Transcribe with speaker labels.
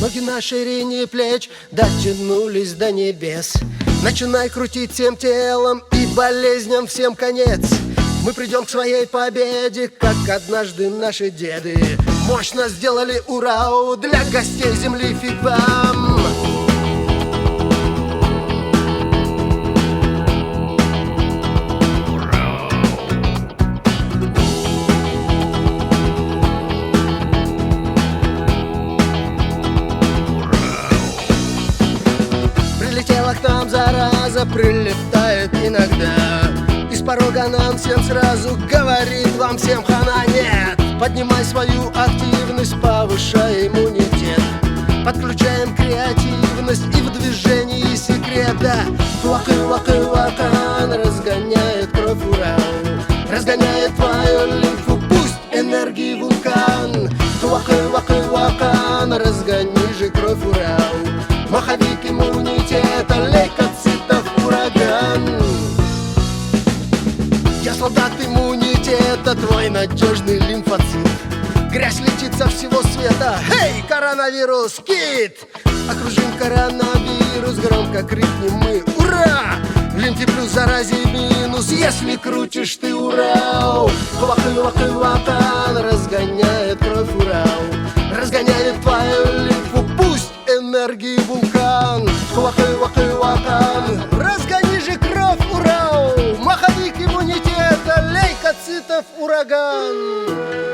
Speaker 1: Ноги на ширине плеч дотянулись до небес. Начинай крутить всем телом, и болезням всем конец. Мы придем к своей победе, как однажды наши деды мощно сделали урау для гостей земли. Фиг вам! Прилетела к нам зараза, прилетает иногда. Из порога нам всем сразу говорит: вам всем хана. Нет, поднимай свою активность, повышай иммунитет. Подключаем креативность, и в движении секрета. Вакан разгоняет кровь урау, разгоняет твою лимфу, пусть энергии вулкан. Вакан, разгони же кровь урау. Маховик иммунитета, лейкоцитов ураган. Я солдат иммунитета, твой надежный лимфоцит. Грязь летит со всего света. Эй, коронавирус, кит! Окружим коронавирус, громко крикнем мы: ура! В лимфе плюс, заразе минус, если крутишь ты урау. Вакан разгоняет кровь урау, разгоняет твою лимфу, пусть энергии вулкан. Вакан, разгони же кровь урау. Маховик иммунитета, лейкоцитов ураган.